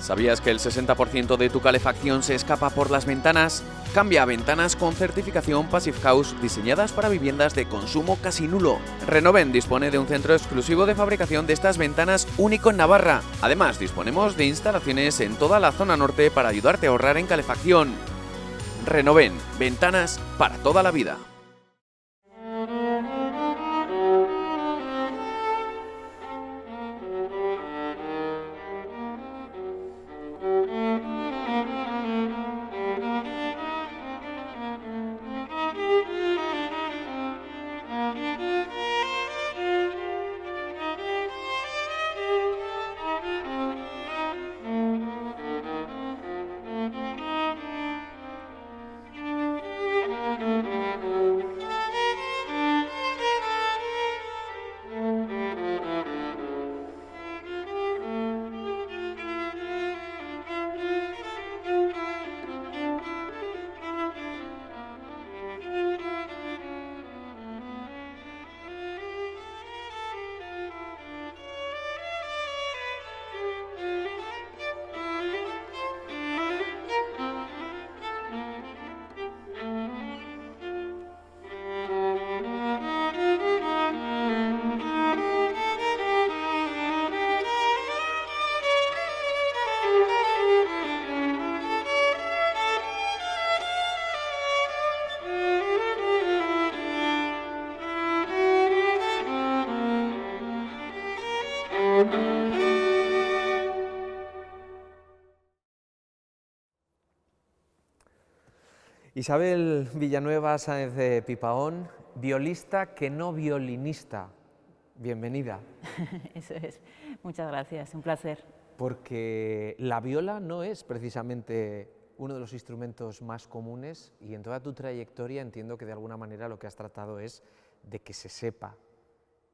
¿Sabías que el 60% de tu calefacción se escapa por las ventanas? Cambia a ventanas con certificación Passive House diseñadas para viviendas de consumo casi nulo. Renoven dispone de un centro exclusivo de fabricación de estas ventanas único en Navarra. Además, disponemos de instalaciones en toda la zona norte para ayudarte a ahorrar en calefacción. Renoven, ventanas para toda la vida. Isabel Villanueva Sáenz de Pipaón, violista que no violinista. Bienvenida. Eso es. Muchas gracias, un placer. Porque la viola no es precisamente uno de los instrumentos más comunes y en toda tu trayectoria entiendo que de alguna manera lo que has tratado es de que se sepa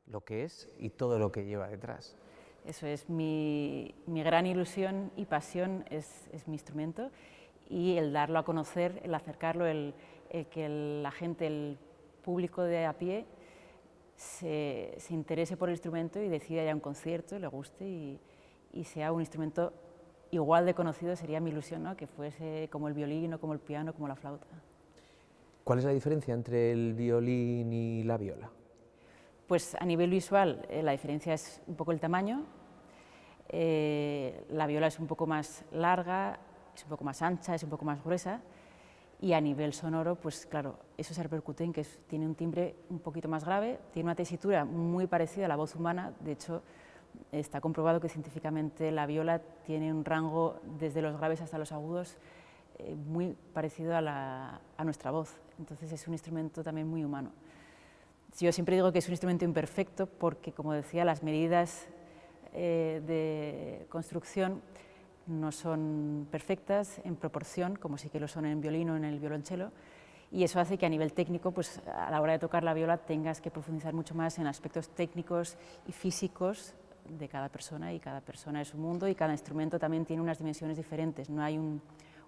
lo que es y todo lo que lleva detrás. Eso es, mi gran ilusión y pasión es mi instrumento y el darlo a conocer, el acercarlo, el que la gente, el público de a pie se interese por el instrumento y decida ir a un concierto, le guste y sea un instrumento igual de conocido, sería mi ilusión, ¿no? Que fuese como el violín o como el piano, como la flauta. ¿Cuál es la diferencia entre el violín y la viola? Pues a nivel visual la diferencia es un poco el tamaño, la viola es un poco más larga, es un poco más ancha, es un poco más gruesa y a nivel sonoro, pues claro, eso se repercute en que tiene un timbre un poquito más grave, tiene una tesitura muy parecida a la voz humana, de hecho está comprobado que científicamente la viola tiene un rango desde los graves hasta los agudos muy parecido a nuestra voz, entonces es un instrumento también muy humano. Yo siempre digo que es un instrumento imperfecto porque, como decía, las medidas de construcción no son perfectas en proporción, como sí que lo son en violín o en el violonchelo, y eso hace que a nivel técnico, pues, a la hora de tocar la viola tengas que profundizar mucho más en aspectos técnicos y físicos de cada persona, y cada persona es un mundo y cada instrumento también tiene unas dimensiones diferentes, no hay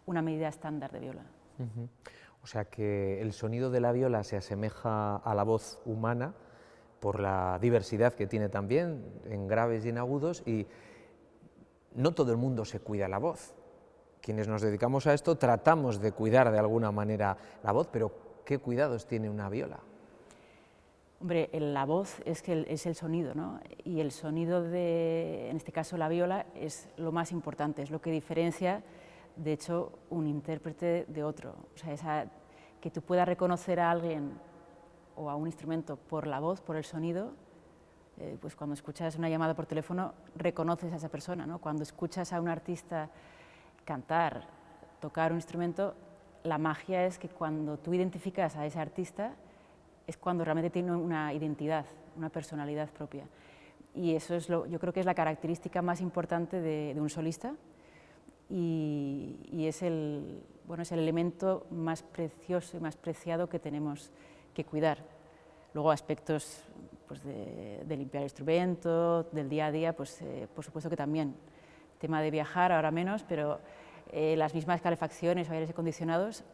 una medida estándar de viola. O sea que el sonido de la viola se asemeja a la voz humana por la diversidad que tiene también en graves y en agudos, y no todo el mundo se cuida la voz. Quienes nos dedicamos a esto tratamos de cuidar de alguna manera la voz, pero ¿qué cuidados tiene una viola? Hombre, la voz es el sonido, ¿no? Y el sonido en este caso la viola, es lo más importante, es lo que diferencia, de hecho, un intérprete de otro. O sea, que tú puedas reconocer a alguien o a un instrumento por la voz, por el sonido, pues cuando escuchas una llamada por teléfono reconoces a esa persona, ¿no? Cuando escuchas a un artista cantar, tocar un instrumento, la magia es que cuando tú identificas a ese artista es cuando realmente tiene una identidad, una personalidad propia. Y eso es yo creo que es la característica más importante de un solista y es el elemento más precioso y más preciado que tenemos que cuidar. Luego aspectos pues, de limpiar el instrumento, del día a día, pues por supuesto que también. Tema de viajar, ahora menos, pero las mismas calefacciones o aires acondicionados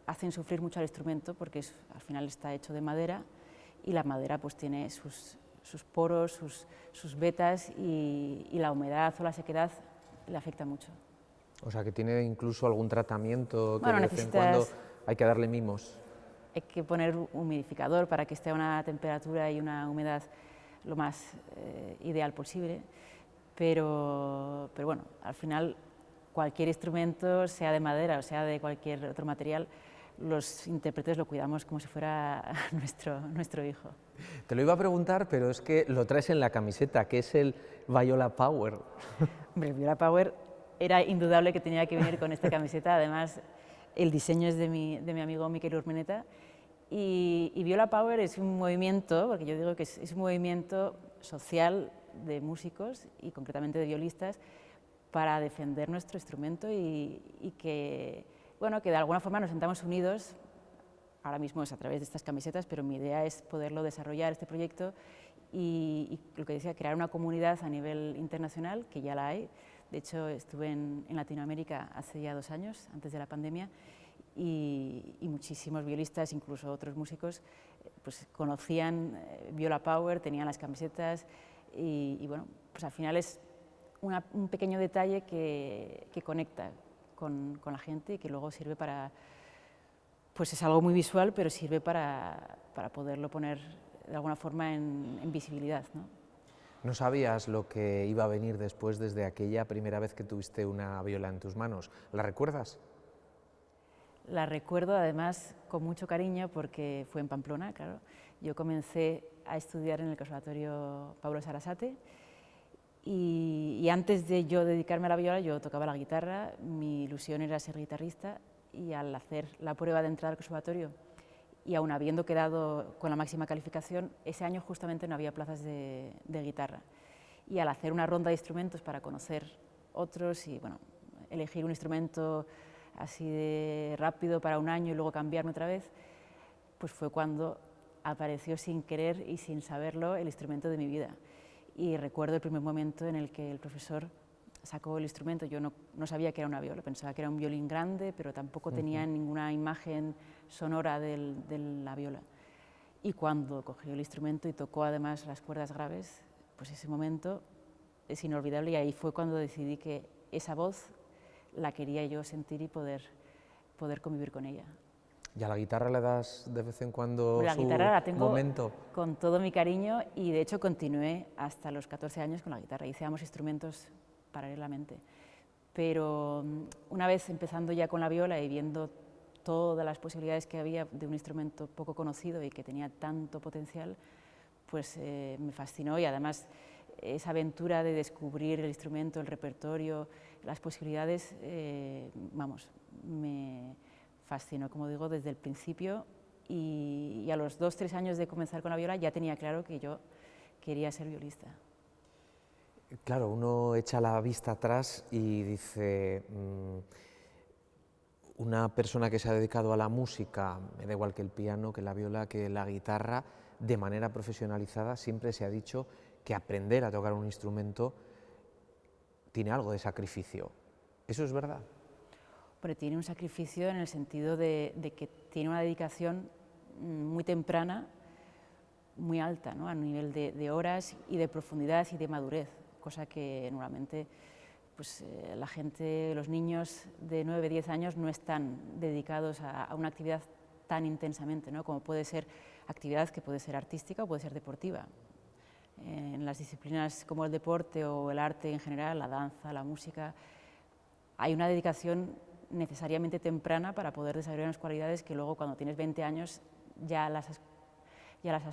hacen sufrir mucho al instrumento porque al final está hecho de madera y la madera pues tiene sus poros, sus vetas y la humedad o la sequedad le afecta mucho. O sea, que tiene incluso algún tratamiento que Bueno, de vez en cuando necesitas- hay que darle mimos. Hay que poner un humidificador para que esté a una temperatura y una humedad lo más ideal posible, pero bueno, al final cualquier instrumento, sea de madera o sea de cualquier otro material, los intérpretes lo cuidamos como si fuera nuestro hijo. Te lo iba a preguntar, pero es que lo traes en la camiseta, que es el Viola Power. Hombre, el Viola Power era indudable que tenía que venir con esta camiseta, además el diseño es de mi amigo Miquel Urmeneta, y Viola Power es un movimiento, porque yo digo que es un movimiento social de músicos y concretamente de violistas para defender nuestro instrumento y que, bueno, que de alguna forma nos sentamos unidos. Ahora mismo es a través de estas camisetas, pero mi idea es poderlo desarrollar, este proyecto, y lo que decía, crear una comunidad a nivel internacional, que ya la hay. De hecho, estuve en Latinoamérica hace ya 2 años, antes de la pandemia, y muchísimos violistas, incluso otros músicos, pues conocían Viola Power, tenían las camisetas, y bueno, pues al final es un pequeño detalle que conecta con la gente y que luego sirve para... Pues es algo muy visual, pero sirve para poderlo poner de alguna forma en visibilidad, ¿no? ¿No sabías lo que iba a venir después desde aquella primera vez que tuviste una viola en tus manos? ¿La recuerdas? La recuerdo además con mucho cariño porque fue en Pamplona, claro. Yo comencé a estudiar en el Conservatorio Pablo Sarasate y antes de yo dedicarme a la viola yo tocaba la guitarra, mi ilusión era ser guitarrista y al hacer la prueba de entrada al conservatorio y aún habiendo quedado con la máxima calificación, ese año justamente no había plazas de guitarra. Y al hacer una ronda de instrumentos para conocer otros y bueno, elegir un instrumento así de rápido para un año y luego cambiarme otra vez, pues fue cuando apareció sin querer y sin saberlo el instrumento de mi vida. Y recuerdo el primer momento en el que el profesor sacó el instrumento. Yo no sabía que era una viola, pensaba que era un violín grande, pero tampoco tenía ninguna imagen sonora de la viola. Y cuando cogió el instrumento y tocó además las cuerdas graves, pues ese momento es inolvidable y ahí fue cuando decidí que esa voz la quería yo sentir y poder convivir con ella. ¿Y a la guitarra le das de vez en cuando La su guitarra la tengo momento? con todo mi cariño y de hecho continué hasta los 14 años con la guitarra, hice ambos instrumentos paralelamente. Pero una vez empezando ya con la viola y viendo todas las posibilidades que había de un instrumento poco conocido y que tenía tanto potencial, pues me fascinó y además esa aventura de descubrir el instrumento, el repertorio, las posibilidades, vamos, me fascinó, como digo, desde el principio y a los 2 o 3 años de comenzar con la viola ya tenía claro que yo quería ser violista. Claro, uno echa la vista atrás y dice, una persona que se ha dedicado a la música, me da igual que el piano, que la viola, que la guitarra, de manera profesionalizada, siempre se ha dicho que aprender a tocar un instrumento tiene algo de sacrificio. ¿Eso es verdad? Pero tiene un sacrificio en el sentido de que tiene una dedicación muy temprana, muy alta, ¿no? A nivel de horas y de profundidad y de madurez, cosa que normalmente pues, la gente, los niños de 9, 10 años no están dedicados a una actividad tan intensamente, ¿no? Como puede ser actividad que puede ser artística o puede ser deportiva. En las disciplinas como el deporte o el arte en general, la danza, la música, hay una dedicación necesariamente temprana para poder desarrollar unas cualidades que luego cuando tienes 20 años ya las has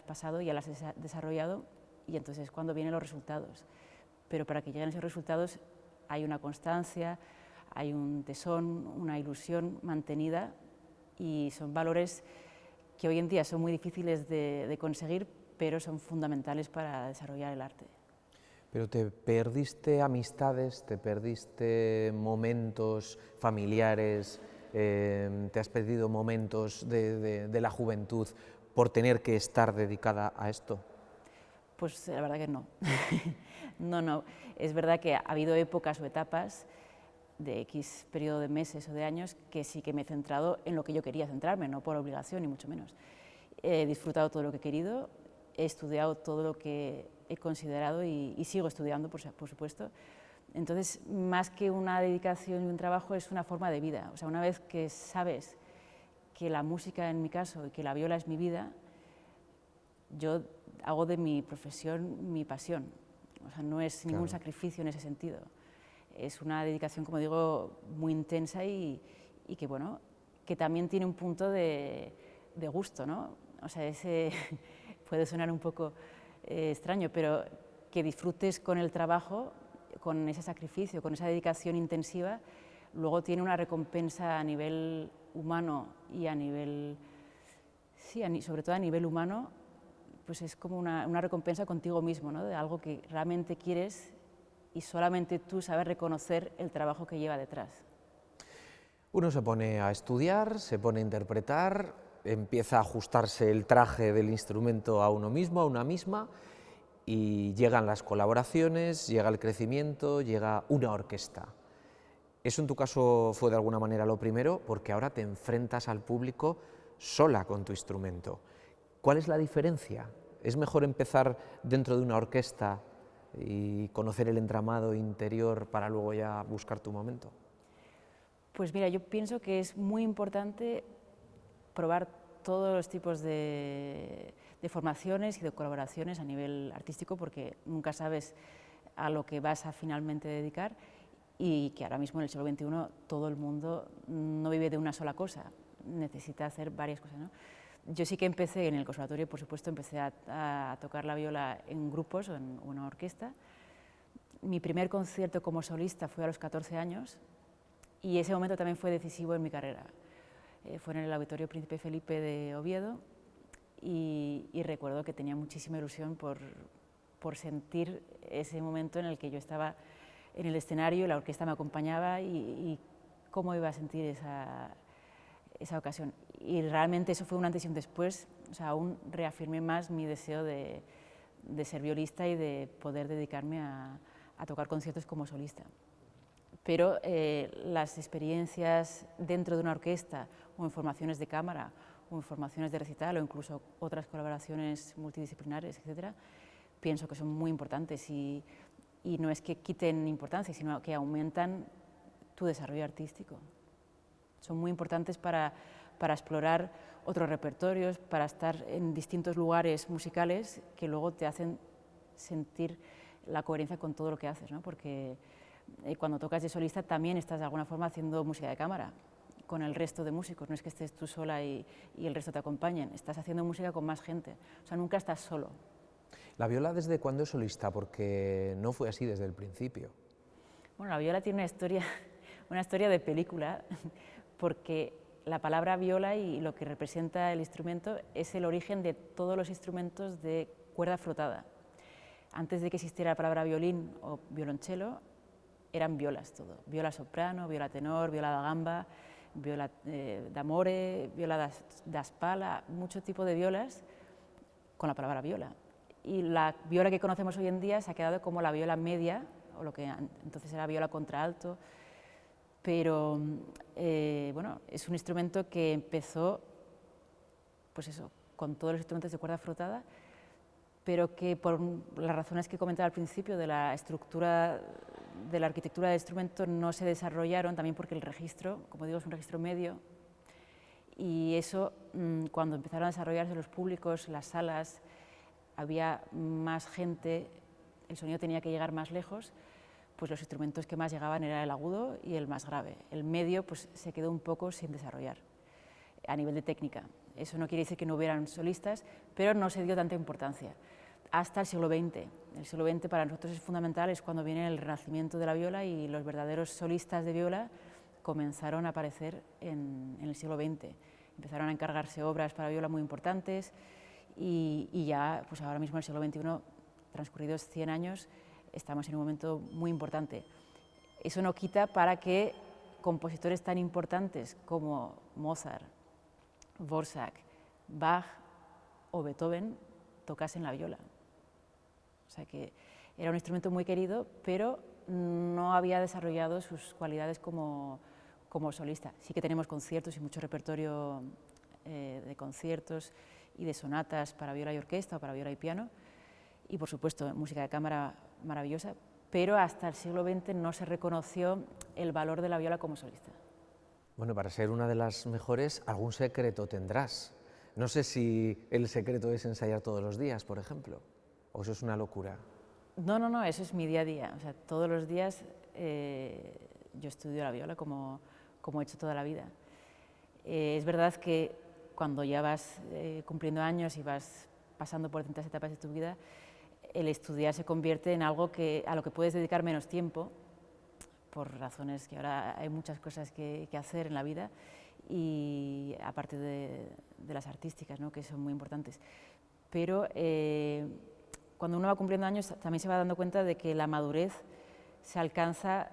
pasado, ya las has desarrollado y entonces es cuando vienen los resultados. Pero para que lleguen esos resultados hay una constancia, hay un tesón, una ilusión mantenida y son valores que hoy en día son muy difíciles de conseguir, pero son fundamentales para desarrollar el arte. Pero te perdiste amistades, te perdiste momentos familiares, te has perdido momentos de la juventud por tener que estar dedicada a esto. Pues la verdad que no. No. Es verdad que ha habido épocas o etapas de X periodo de meses o de años que sí que me he centrado en lo que yo quería centrarme, no por obligación ni mucho menos. He disfrutado todo lo que he querido, he estudiado todo lo que he considerado y sigo estudiando, por supuesto, Entonces, más que una dedicación y un trabajo, es una forma de vida. O sea, una vez que sabes que la música, en mi caso, y que la viola es mi vida, yo hago de mi profesión mi pasión. O sea, no es ningún sacrificio en ese sentido. Es una dedicación, como digo, muy intensa y que, bueno, que también tiene un punto de gusto, ¿no? O sea, puede sonar un poco extraño, pero que disfrutes con el trabajo, con ese sacrificio, con esa dedicación intensiva, luego tiene una recompensa a nivel humano y a nivel, sí, sobre todo a nivel humano, pues es como una recompensa contigo mismo, ¿no? De algo que realmente quieres y solamente tú sabes reconocer el trabajo que lleva detrás. Uno se pone a estudiar, se pone a interpretar, empieza a ajustarse el traje del instrumento a uno mismo, a una misma, y llegan las colaboraciones, llega el crecimiento, llega una orquesta. Eso en tu caso fue de alguna manera lo primero, porque ahora te enfrentas al público sola con tu instrumento. ¿Cuál es la diferencia? ¿Es mejor empezar dentro de una orquesta y conocer el entramado interior para luego ya buscar tu momento? Pues mira, yo pienso que es muy importante probar todos los tipos de formaciones y de colaboraciones a nivel artístico, porque nunca sabes a lo que vas a finalmente dedicar, y que ahora mismo en el siglo XXI todo el mundo no vive de una sola cosa, necesita hacer varias cosas, ¿no? Yo sí que empecé en el conservatorio, por supuesto, empecé a tocar la viola en grupos o en una orquesta. Mi primer concierto como solista fue a los 14 años y ese momento también fue decisivo en mi carrera. Fue en el Auditorio Príncipe Felipe de Oviedo y recuerdo que tenía muchísima ilusión por sentir ese momento en el que yo estaba en el escenario, la orquesta me acompañaba y cómo iba a sentir esa ocasión. Y realmente eso fue un antes y un después, o sea, aún reafirmé más mi deseo de ser violista y de poder dedicarme a tocar conciertos como solista. Pero las experiencias dentro de una orquesta o en formaciones de cámara o en formaciones de recital o incluso otras colaboraciones multidisciplinares, etcétera, pienso que son muy importantes y no es que quiten importancia, sino que aumentan tu desarrollo artístico. Son muy importantes para explorar otros repertorios, para estar en distintos lugares musicales que luego te hacen sentir la coherencia con todo lo que haces, ¿no? Porque cuando tocas de solista también estás de alguna forma haciendo música de cámara con el resto de músicos, no es que estés tú sola y el resto te acompañen, estás haciendo música con más gente, o sea, nunca estás solo. ¿La viola desde cuándo es solista? Porque no fue así desde el principio. Bueno, la viola tiene una historia de película, porque la palabra viola y lo que representa el instrumento es el origen de todos los instrumentos de cuerda frotada. Antes de que existiera la palabra violín o violonchelo, eran violas todo. Viola soprano, viola tenor, viola da gamba, viola d'amore, viola da spalla, mucho tipo de violas con la palabra viola. Y la viola que conocemos hoy en día se ha quedado como la viola media, o lo que entonces era viola contralto, pero bueno, es un instrumento que empezó, pues eso, con todos los instrumentos de cuerda frotada, pero que por las razones que comentaba al principio de la estructura de la arquitectura del instrumento no se desarrollaron, también porque el registro, como digo, es un registro medio, y eso, cuando empezaron a desarrollarse los públicos, las salas, había más gente, el sonido tenía que llegar más lejos, pues los instrumentos que más llegaban era el agudo y el más grave. El medio pues, se quedó un poco sin desarrollar a nivel de técnica. Eso no quiere decir que no hubieran solistas, pero no se dio tanta importancia. Hasta el siglo XX. El siglo XX para nosotros es fundamental, es cuando viene el renacimiento de la viola y los verdaderos solistas de viola comenzaron a aparecer en el siglo XX. Empezaron a encargarse obras para viola muy importantes y ya pues ahora mismo en el siglo XXI, transcurridos 100 años, estamos en un momento muy importante. Eso no quita para que compositores tan importantes como Mozart, Dvořák, Bach o Beethoven tocasen la viola. O sea que era un instrumento muy querido, pero no había desarrollado sus cualidades como solista. Sí que tenemos conciertos y mucho repertorio de conciertos y de sonatas para viola y orquesta o para viola y piano, y por supuesto música de cámara maravillosa, pero hasta el siglo XX no se reconoció el valor de la viola como solista. Bueno, para ser una de las mejores, algún secreto tendrás. No sé si el secreto es ensayar todos los días, por ejemplo, o eso es una locura. No, eso es mi día a día. O sea, todos los días yo estudio la viola como he hecho toda la vida. Es verdad que cuando ya vas cumpliendo años y vas pasando por distintas etapas de tu vida, el estudiar se convierte en algo a lo que puedes dedicar menos tiempo, por razones que ahora hay muchas cosas que hacer en la vida, y aparte de las artísticas, ¿no?, que son muy importantes. Pero cuando uno va cumpliendo años también se va dando cuenta de que la madurez se alcanza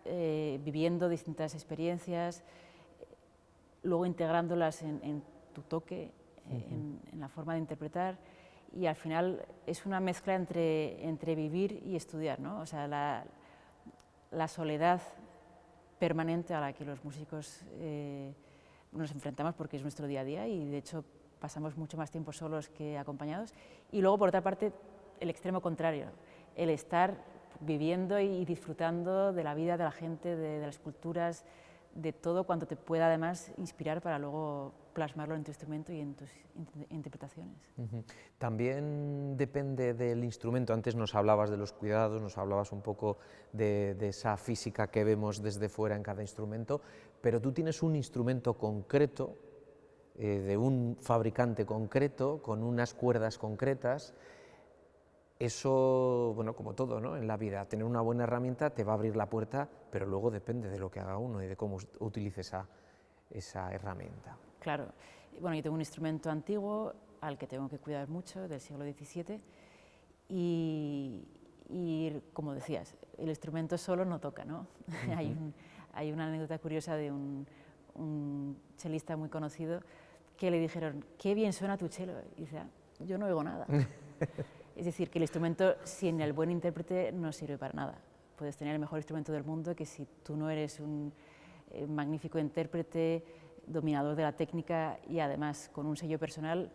viviendo distintas experiencias, luego integrándolas en tu toque, en la forma de interpretar, y al final es una mezcla entre vivir y estudiar, ¿no? O sea, la soledad permanente a la que los músicos nos enfrentamos, porque es nuestro día a día y de hecho pasamos mucho más tiempo solos que acompañados, y luego por otra parte el extremo contrario, el estar viviendo y disfrutando de la vida, de la gente, de las culturas, de todo cuanto te pueda además inspirar para luego plasmarlo en tu instrumento y en tus interpretaciones. También depende del instrumento. Antes nos hablabas de los cuidados, nos hablabas un poco de esa física que vemos desde fuera en cada instrumento, pero tú tienes un instrumento concreto, de un fabricante concreto, con unas cuerdas concretas. Eso, bueno, como todo, ¿no?, en la vida, tener una buena herramienta te va a abrir la puerta, pero luego depende de lo que haga uno y de cómo utilice esa herramienta. Claro. Bueno, yo tengo un instrumento antiguo al que tengo que cuidar mucho, del siglo XVII, y como decías, el instrumento solo no toca, ¿no? Hay una anécdota curiosa de un chelista muy conocido que le dijeron: «¡Qué bien suena tu chelo!» Y dice: «Yo no oigo nada». Es decir, que el instrumento sin el buen intérprete no sirve para nada. Puedes tener el mejor instrumento del mundo, que si tú no eres un magnífico intérprete, dominador de la técnica y además con un sello personal,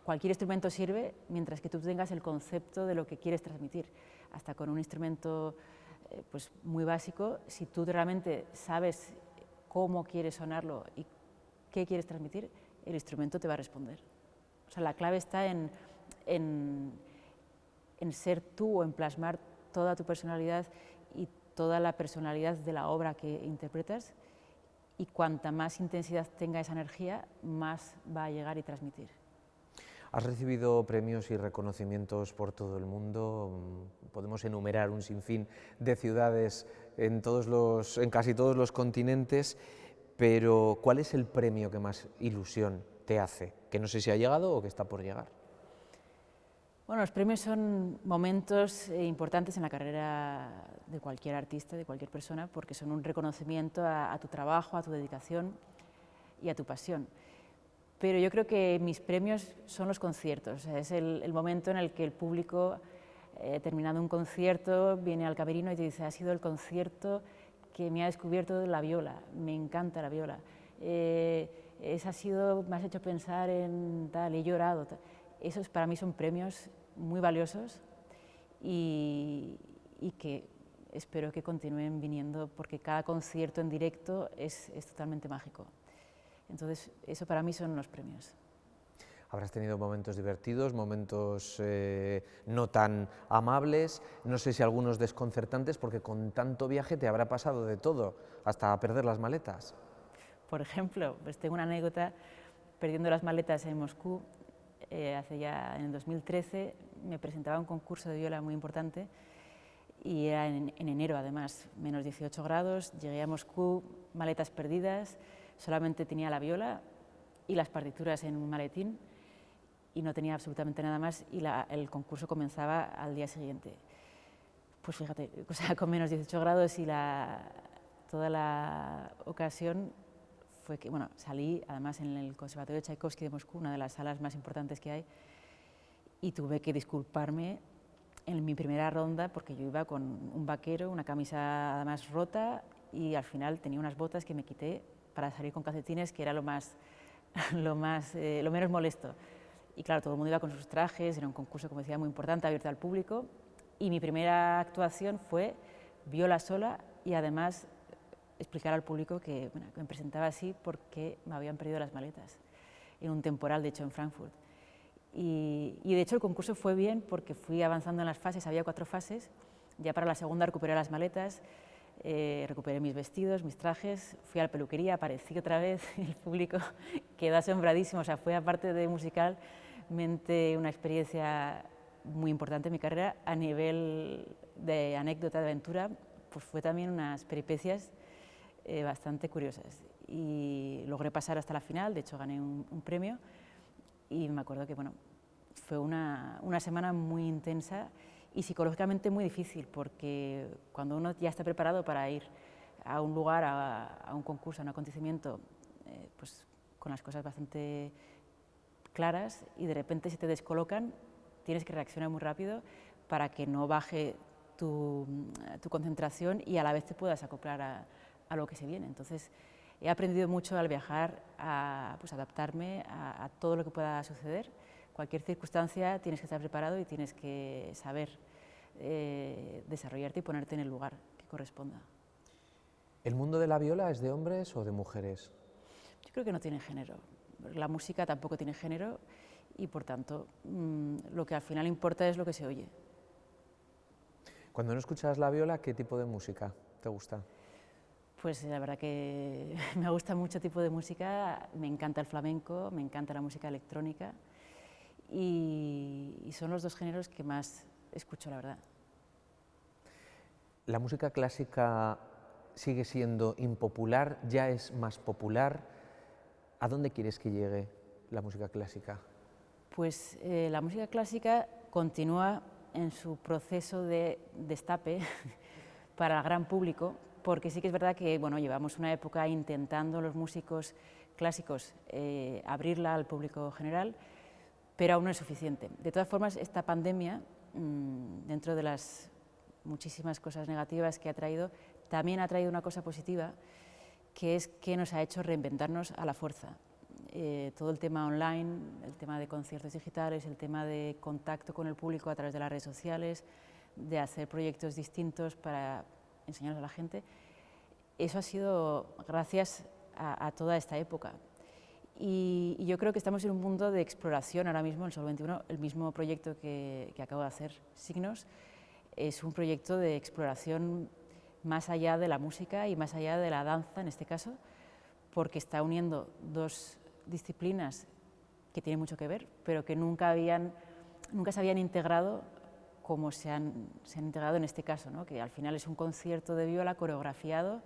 cualquier instrumento sirve mientras que tú tengas el concepto de lo que quieres transmitir. Hasta con un instrumento pues muy básico, si tú realmente sabes cómo quieres sonarlo y qué quieres transmitir, el instrumento te va a responder. O sea, la clave está en ser tú o en plasmar toda tu personalidad y toda la personalidad de la obra que interpretas, y cuanta más intensidad tenga esa energía, más va a llegar y transmitir. Has recibido premios y reconocimientos por todo el mundo, podemos enumerar un sinfín de ciudades en casi todos los continentes, pero ¿cuál es el premio que más ilusión te hace? Que no sé si ha llegado o que está por llegar. Bueno, los premios son momentos importantes en la carrera de cualquier artista, de cualquier persona, porque son un reconocimiento a tu trabajo, a tu dedicación y a tu pasión. Pero yo creo que mis premios son los conciertos. O sea, es el momento en el que el público, terminando un concierto, viene al camerino y te dice: «Ha sido el concierto que me ha descubierto la viola, me encanta la viola. Me has hecho pensar en tal, he llorado». Esos para mí son premios muy valiosos y que espero que continúen viniendo, porque cada concierto en directo es totalmente mágico. Entonces, eso para mí son los premios. Habrás tenido momentos divertidos, momentos no tan amables, no sé si algunos desconcertantes, porque con tanto viaje te habrá pasado de todo, hasta perder las maletas. Por ejemplo, pues tengo una anécdota, perdiendo las maletas en Moscú. Hace ya en el 2013 me presentaba a un concurso de viola muy importante y era en enero, además, menos 18 grados, llegué a Moscú, maletas perdidas, solamente tenía la viola y las partituras en un maletín y no tenía absolutamente nada más, y el concurso comenzaba al día siguiente. Pues fíjate, o sea, con menos 18 grados y toda la ocasión fue que, bueno, salí además en el Conservatorio de Tchaikovsky de Moscú, una de las salas más importantes que hay, y tuve que disculparme en mi primera ronda porque yo iba con un vaquero, una camisa además rota, y al final tenía unas botas que me quité para salir con calcetines, que era lo menos molesto. Y claro, todo el mundo iba con sus trajes, era un concurso, como decía, muy importante, abierto al público, Y mi primera actuación fue viola sola y además explicar al público que, bueno, que me presentaba así porque me habían perdido las maletas en un temporal, de hecho, en Frankfurt. Y de hecho el concurso fue bien porque fui avanzando en las fases, había 4 fases, ya para la segunda recuperé las maletas, recuperé mis vestidos, mis trajes, fui a la peluquería, aparecí otra vez, el público quedó asombradísimo, o sea, fue aparte de musicalmente una experiencia muy importante en mi carrera, a nivel de anécdota, de aventura, pues fue también unas peripecias bastante curiosas. Y logré pasar hasta la final, de hecho gané un premio, y me acuerdo que bueno, fue una semana muy intensa y psicológicamente muy difícil, porque cuando uno ya está preparado para ir a un lugar, a un concurso, a un acontecimiento, pues con las cosas bastante claras, y de repente se te descolocan, tienes que reaccionar muy rápido para que no baje tu concentración y a la vez te puedas acoplar a lo que se viene. Entonces, he aprendido mucho al viajar a pues, adaptarme a todo lo que pueda suceder. Cualquier circunstancia tienes que estar preparado y tienes que saber desarrollarte y ponerte en el lugar que corresponda. ¿El mundo de la viola es de hombres o de mujeres? Yo creo que no tiene género. La música tampoco tiene género y, por tanto, lo que al final importa es lo que se oye. Cuando no escuchas la viola, ¿qué tipo de música te gusta? Pues la verdad que me gusta mucho tipo de música, me encanta el flamenco, me encanta la música electrónica y son los 2 géneros que más escucho, la verdad. ¿La música clásica sigue siendo impopular, ya es más popular? ¿A dónde quieres que llegue la música clásica? Pues la música clásica continúa en su proceso de destape para el gran público, porque sí que es verdad que bueno, llevamos una época intentando los músicos clásicos abrirla al público general, pero aún no es suficiente. De todas formas, esta pandemia, dentro de las muchísimas cosas negativas que ha traído, también ha traído una cosa positiva, que es que nos ha hecho reinventarnos a la fuerza. Todo el tema online, el tema de conciertos digitales, el tema de contacto con el público a través de las redes sociales, de hacer proyectos distintos para enseñarlos a la gente, eso ha sido gracias a toda esta época. Y yo creo que estamos en un mundo de exploración ahora mismo, en Sol 21, el mismo proyecto que acabo de hacer, Signos, es un proyecto de exploración más allá de la música y más allá de la danza, en este caso, porque está uniendo 2 disciplinas que tienen mucho que ver, pero que nunca se habían integrado como se han integrado en este caso, ¿no? Que al final es un concierto de viola coreografiado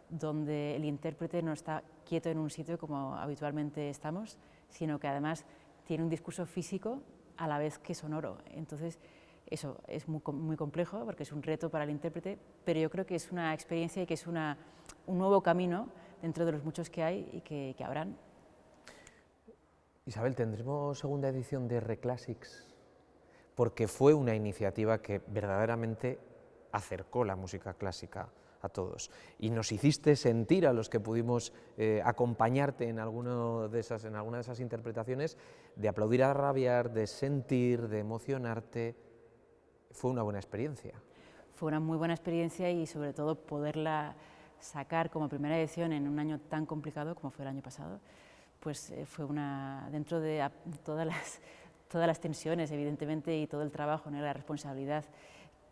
donde el intérprete no está quieto en un sitio como habitualmente estamos, sino que además tiene un discurso físico a la vez que sonoro. Entonces, eso es muy complejo porque es un reto para el intérprete, pero yo creo que es una experiencia y que es un nuevo camino dentro de los muchos que hay y que habrán. Isabel, ¿tendremos segunda edición de Reclassics? Porque fue una iniciativa que verdaderamente acercó la música clásica a todos y nos hiciste sentir, a los que pudimos acompañarte en alguna de esas interpretaciones, de aplaudir a rabiar, de sentir, de emocionarte. Fue una buena experiencia. Fue una muy buena experiencia y sobre todo poderla sacar como primera edición en un año tan complicado como fue el año pasado, pues fue dentro de todas las tensiones, evidentemente, y todo el trabajo, ¿no? La responsabilidad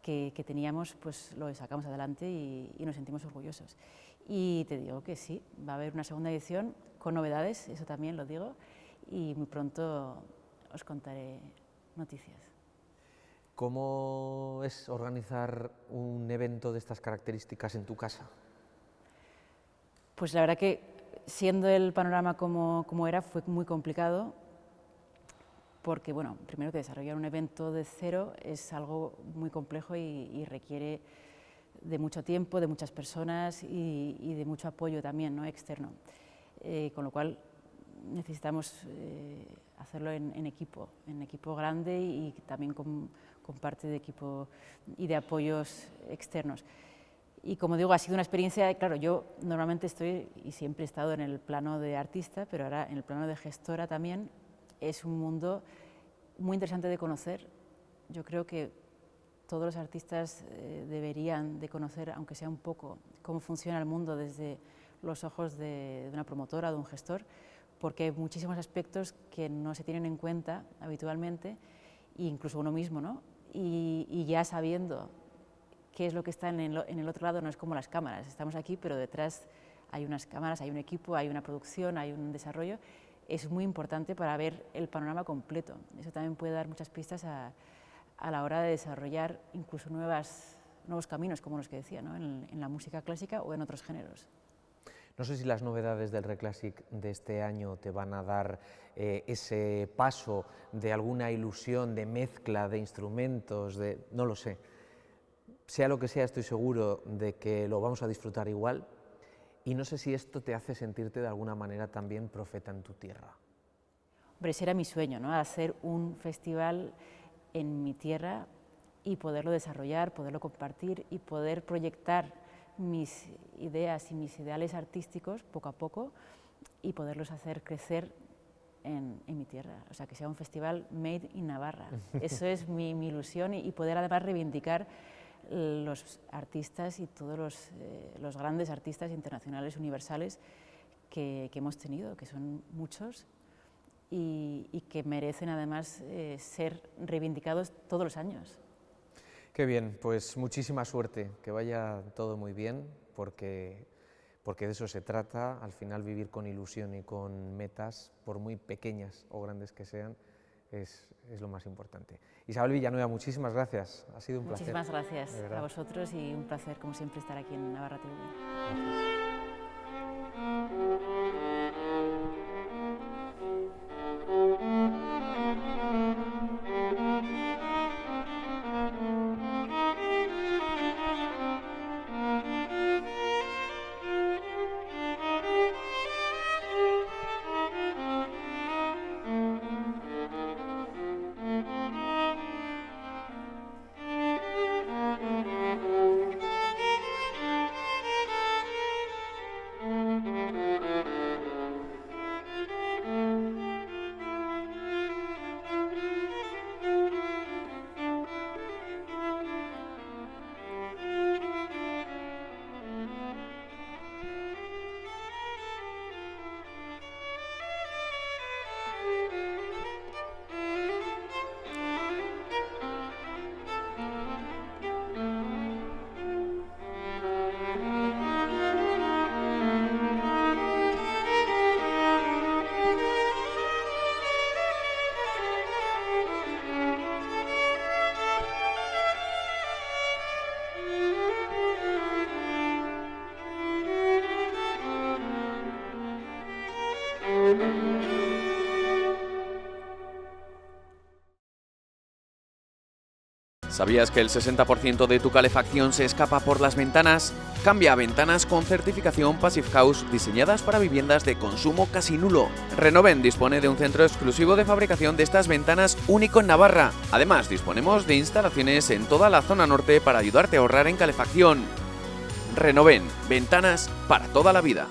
que teníamos, pues lo sacamos adelante y nos sentimos orgullosos. Y te digo que sí, va a haber una segunda edición con novedades, eso también lo digo, y muy pronto os contaré noticias. ¿Cómo es organizar un evento de estas características en tu casa? Pues la verdad que, siendo el panorama como era, fue muy complicado, porque, bueno, primero que desarrollar un evento de cero es algo muy complejo y requiere de mucho tiempo, de muchas personas y de mucho apoyo también, ¿no? Externo. Con lo cual necesitamos hacerlo en equipo grande y también con parte de equipo y de apoyos externos. Y como digo, ha sido una experiencia, claro, yo normalmente estoy y siempre he estado en el plano de artista, pero ahora en el plano de gestora también. Es un mundo muy interesante de conocer. Yo creo que todos los artistas deberían de conocer, aunque sea un poco, cómo funciona el mundo desde los ojos de una promotora o de un gestor, porque hay muchísimos aspectos que no se tienen en cuenta habitualmente, incluso uno mismo, ¿no? Y ya sabiendo qué es lo que está en el otro lado, no es como las cámaras, estamos aquí, pero detrás hay unas cámaras, hay un equipo, hay una producción, hay un desarrollo. Es muy importante para ver el panorama completo. Eso también puede dar muchas pistas a la hora de desarrollar incluso nuevos caminos, como los que decía, ¿no? en la música clásica o en otros géneros. No sé si las novedades del Reclassic de este año te van a dar ese paso de alguna ilusión, de mezcla de instrumentos, no lo sé. Sea lo que sea, estoy seguro de que lo vamos a disfrutar igual. Y no sé si esto te hace sentirte de alguna manera también profeta en tu tierra. Hombre, ese era mi sueño, ¿no? Hacer un festival en mi tierra y poderlo desarrollar, poderlo compartir y poder proyectar mis ideas y mis ideales artísticos poco a poco y poderlos hacer crecer en mi tierra. O sea, que sea un festival made in Navarra. Eso es mi ilusión y poder además reivindicar los artistas y todos los grandes artistas internacionales universales que hemos tenido, que son muchos y que merecen además ser reivindicados todos los años. Qué bien, pues muchísima suerte, que vaya todo muy bien, porque de eso se trata, al final vivir con ilusión y con metas, por muy pequeñas o grandes que sean, es lo más importante. Isabel Villanueva, muchísimas gracias, ha sido un placer. Muchísimas gracias a vosotros y un placer, como siempre, estar aquí en Navarra TV. Gracias. ¿Sabías que el 60% de tu calefacción se escapa por las ventanas? Cambia a ventanas con certificación Passive House diseñadas para viviendas de consumo casi nulo. Renoven dispone de un centro exclusivo de fabricación de estas ventanas único en Navarra. Además, disponemos de instalaciones en toda la zona norte para ayudarte a ahorrar en calefacción. Renoven, ventanas para toda la vida.